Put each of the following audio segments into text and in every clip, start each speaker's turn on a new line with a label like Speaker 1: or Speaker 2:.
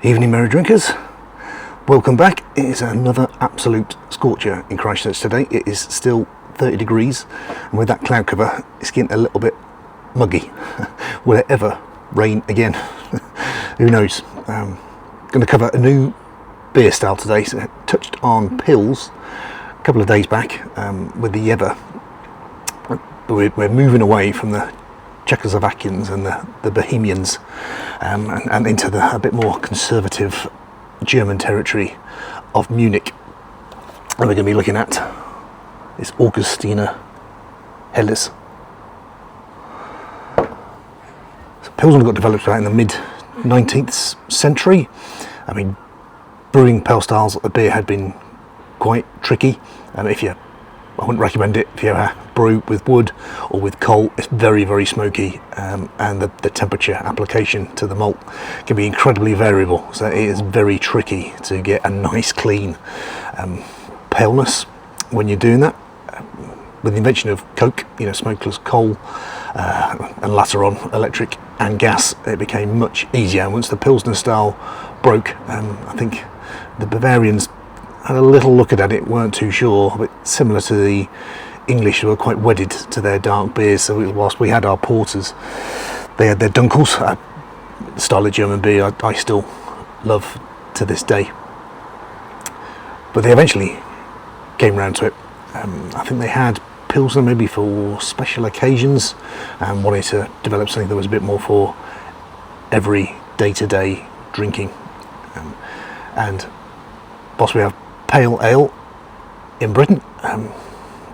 Speaker 1: Evening, merry drinkers. Welcome back. It is another absolute scorcher in Christchurch today. It is still 30 degrees, and with that cloud cover, it's getting a little bit muggy. Will it ever rain again? Who knows? Going to cover a new beer style today. So I touched on Pils a couple of days back with the Jever. We're moving away from the Czechoslovakians and the Bohemians and into a bit more conservative German territory of Munich. And we're going to be looking at this Augustiner Helles. So Pilsner got developed about in the mid 19th century. I mean, brewing Pale styles of beer had been quite tricky. I wouldn't recommend it if you brew with wood or with coal. It's very, very smoky, and the temperature application to the malt can be incredibly variable. So it is very tricky to get a nice, clean paleness when you're doing that. With the invention of coke, smokeless coal, and later on electric and gas, it became much easier. And once the Pilsner style broke, I think the Bavarians had a little look at it, weren't too sure, but similar to the English, who were quite wedded to their dark beers. So whilst we had our porters, they had their dunkels, a style of German beer I still love to this day. But they eventually came round to it. I think they had Pilsner maybe for special occasions and wanted to develop something that was a bit more for every day-to-day drinking. And whilst we have Pale Ale in Britain,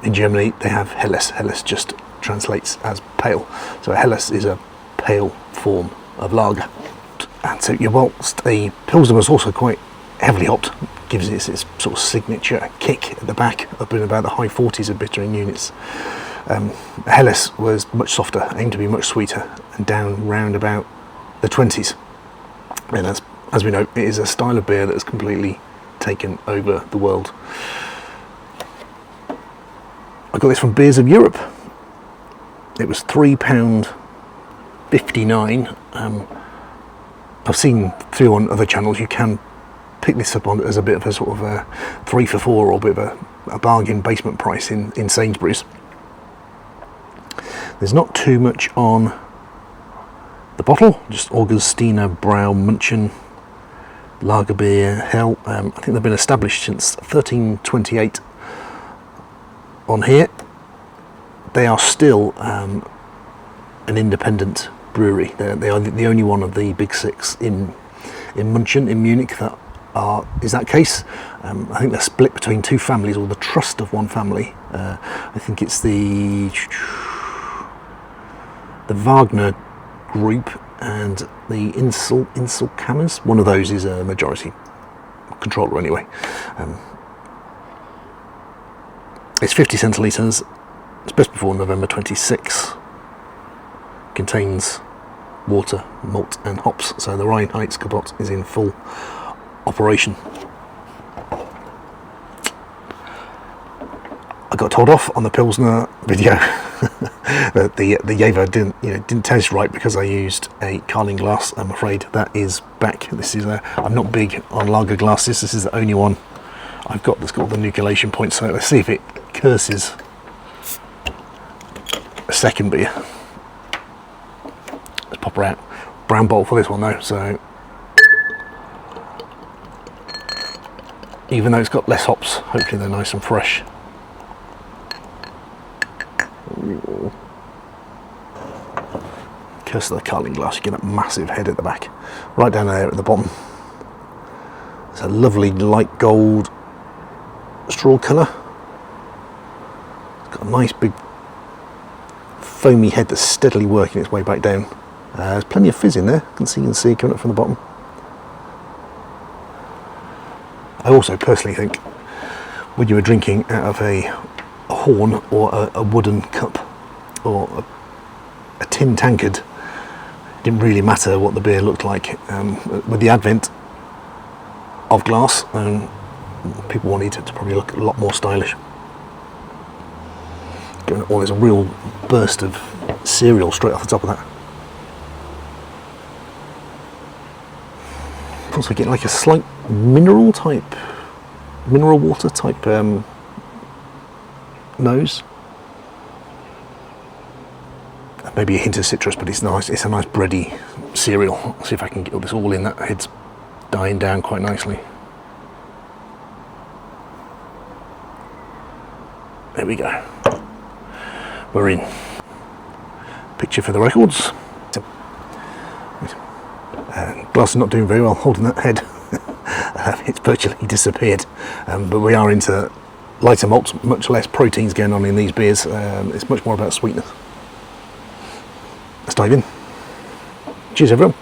Speaker 1: in Germany they have Helles. Helles just translates as pale. So Helles is a pale form of lager. And so whilst a Pilsner was also quite heavily hopped, gives it its sort of signature kick at the back, up in about the high 40s of bittering units. Helles was much softer, aimed to be much sweeter, and down round about the 20s. And as we know, it is a style of beer that has completely taken over the world. I got this from Beers of Europe. It was £3.59. I've seen through on other channels you can pick this up on as a bit of a sort of a 3 for 4 or a bit of a bargain basement price in Sainsbury's. There's not too much on the bottle, just Augustiner, Brau, Munchen, Lagerbier, Hell. I think they've been established since 1328 on here. They are still an independent brewery. They are the only one of the big six in Munchen, in Munich, is that case. I think they're split between two families, or the trust of one family. I think it's the Wagner group and the Inselkammers. One of those is a majority controller anyway. It's 50 centilitres. It's best before November 26. Contains water, malt and hops. So the Reinheitsgebot is in full operation. I got told off on the Pilsner video that the Jever didn't taste right because I used a Carling glass. I'm afraid that is back. I'm not big on lager glasses. This is the only one I've got that's got the nucleation point. So let's see if it curses a second beer. Let's pop her out. Brown bottle for this one though. So even though it's got less hops, hopefully they're nice and fresh. Curse of the Carling glass, you get that massive head at the back. Right down there at the bottom. It's a lovely light gold straw colour. It's got a nice big foamy head that's steadily working its way back down. There's plenty of fizz in there, you can see coming up from the bottom. I also personally think when you were drinking out of a horn or a wooden cup or a tin tankard, it didn't really matter what the beer looked like. With the advent of glass, people wanted it to probably look a lot more stylish. Oh, there's a real burst of cereal straight off the top of that. also getting like a slight mineral water type nose. Maybe a hint of citrus, but it's nice. It's a nice bready cereal. I'll see if I can get this all in. That head's dying down quite nicely. There we go. We're in. Picture for the records. Glass is not doing very well holding that head. It's virtually disappeared. But we are into lighter malts, much less proteins going on in these beers. It's much more about sweetness. Let's dive in. Cheers, everyone.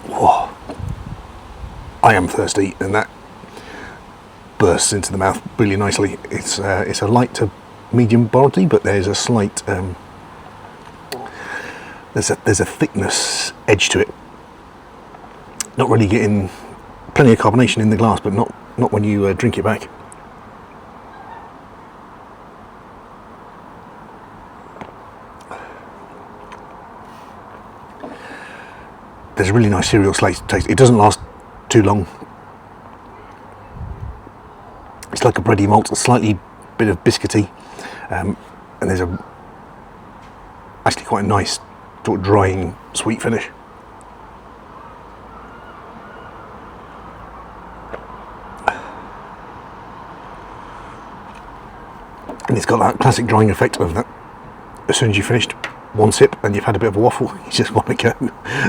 Speaker 1: Whoa. I am thirsty, and that bursts into the mouth really nicely. It's a light to medium body, but there's a slight there's a thickness edge to it. Not really getting plenty of carbonation in the glass, but not when you drink it back. There's a really nice cereal taste. It doesn't last too long. It's like a bready malt, a slightly bit of biscuity, and there's actually quite a nice sort of drying sweet finish. And it's got that classic drying effect of that. As soon as you finished one sip and you've had a bit of a waffle, you just want to go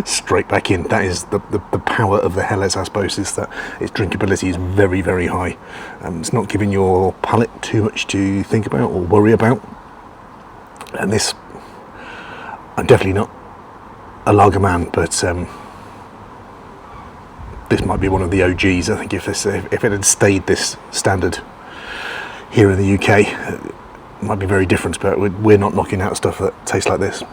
Speaker 1: straight back in. That is the power of the Helles, I suppose, is that its drinkability is very, very high. It's not giving your palate too much to think about or worry about. And this, I'm definitely not a lager man, but this might be one of the OGs. I think if it had stayed this standard here in the UK, it might be very different, but we're not knocking out stuff that tastes like this.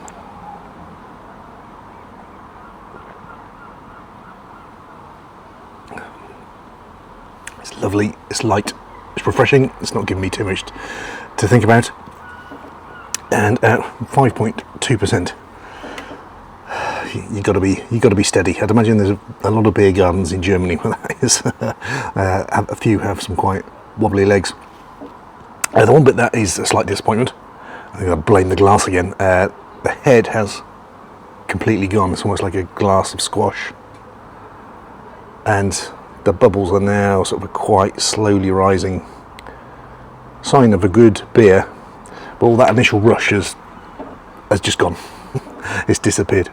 Speaker 1: It's lovely, it's light, it's refreshing, it's not giving me too much to think about. And at 5.2%, you got to be steady. I'd imagine there's a lot of beer gardens in Germany where that is. A few have some quite wobbly legs. The one bit that is a slight disappointment, I think I'll blame the glass again. The head has completely gone. It's almost like a glass of squash, and the bubbles are now sort of quite slowly rising. Sign of a good beer, but all that initial rush has just gone. It's disappeared.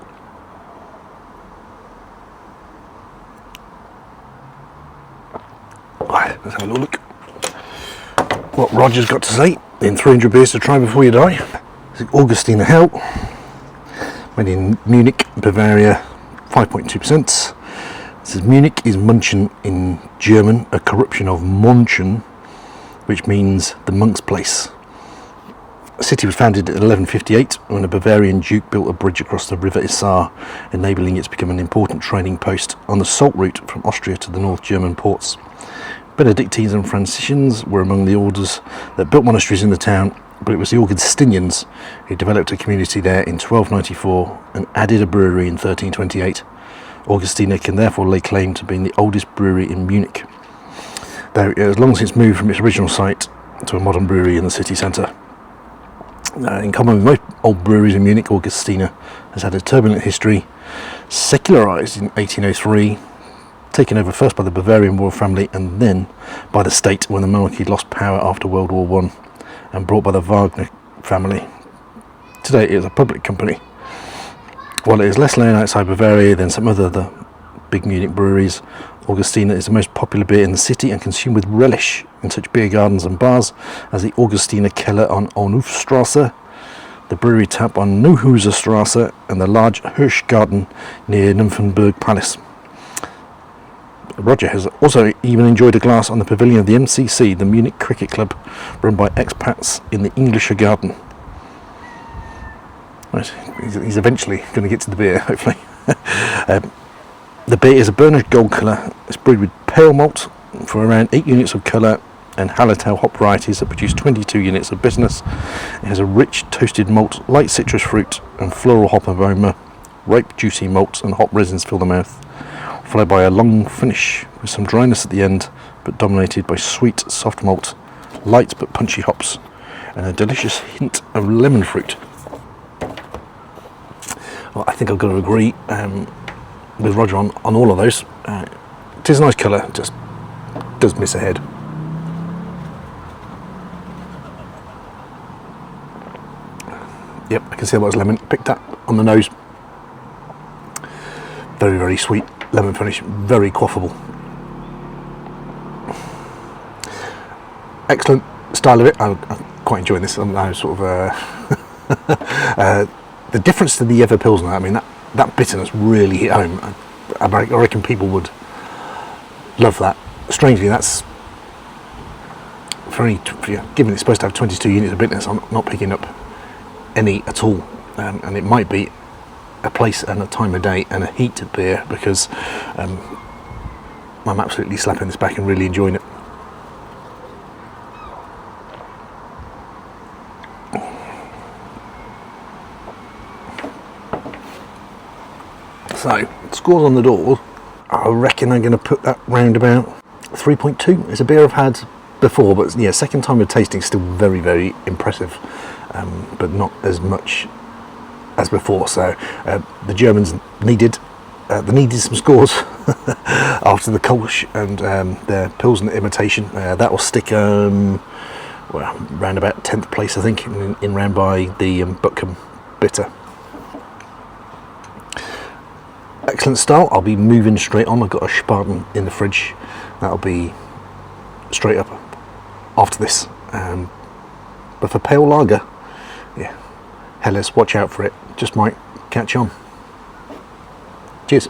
Speaker 1: Right, let's have a little look what Roger's got to say in 300 beers to try before you die. It's Augustiner Hell, made in Munich, Bavaria, 5.2%. It says Munich is Munchen in German, a corruption of Munchen, which means the monk's place. The city was founded in 1158 when a Bavarian duke built a bridge across the river Isar, enabling it to become an important trading post on the salt route from Austria to the North German ports. Benedictines and Franciscans were among the orders that built monasteries in the town, but it was the Augustinians who developed a community there in 1294 and added a brewery in 1328. Augustiner can therefore lay claim to being the oldest brewery in Munich, though it has long since moved from its original site to a modern brewery in the city centre. In common with most old breweries in Munich, Augustiner has had a turbulent history, secularised in 1803, taken over first by the Bavarian royal family and then by the state when the monarchy lost power after World War I, and brought by the Wagner family. Today it is a public company. While it is less known outside Bavaria than some other big Munich breweries, Augustiner is the most popular beer in the city and consumed with relish in such beer gardens and bars as the Augustiner Keller on Onufstrasse, the brewery tap on Neuhauser Strasse, and the large Hirschgarten near Nymphenburg Palace. Roger has also even enjoyed a glass on the pavilion of the MCC, the Munich Cricket Club, run by expats in the Englischer Garden. Right, he's eventually going to get to the beer, hopefully. The beer is a burnished gold colour. It's brewed with pale malt for around 8 units of colour and Hallertau hop varieties that produce 22 units of bitterness. It has a rich toasted malt, light citrus fruit and floral hop aroma. Ripe juicy malts and hop resins fill the mouth, followed by a long finish with some dryness at the end, but dominated by sweet soft malt, light but punchy hops, and a delicious hint of lemon fruit. Well, I think I've got to agree with Roger on all of those. It is a nice colour, just does miss a head. Yep, I can see that was lemon. Picked up on the nose. Very, very sweet lemon finish, very quaffable. Excellent style of it. I'm quite enjoying this. I'm now sort of the difference to the Ever Pilsner. I mean, that bitterness really hit home. I reckon people would love that. Strangely, that's given it's supposed to have 22 units of bitterness, I'm not picking up any at all, and it might be a place and a time of day and a heat of beer, because I'm absolutely slapping this back and really enjoying it. So, scores on the door, I reckon I'm going to put that round about 3.2. It's a beer I've had before, but yeah, second time of tasting, still very, very impressive, but not as much as before. So the Germans needed some scores after the Kolsch and their Pilsner imitation. That will stick round about 10th place, I think, in round by the Buckham Bitter. Excellent style. I'll be moving straight on. I've got a Spaten in the fridge. That'll be straight up after this. But for pale lager, yeah, Helles, watch out for it. Just might catch on. Cheers.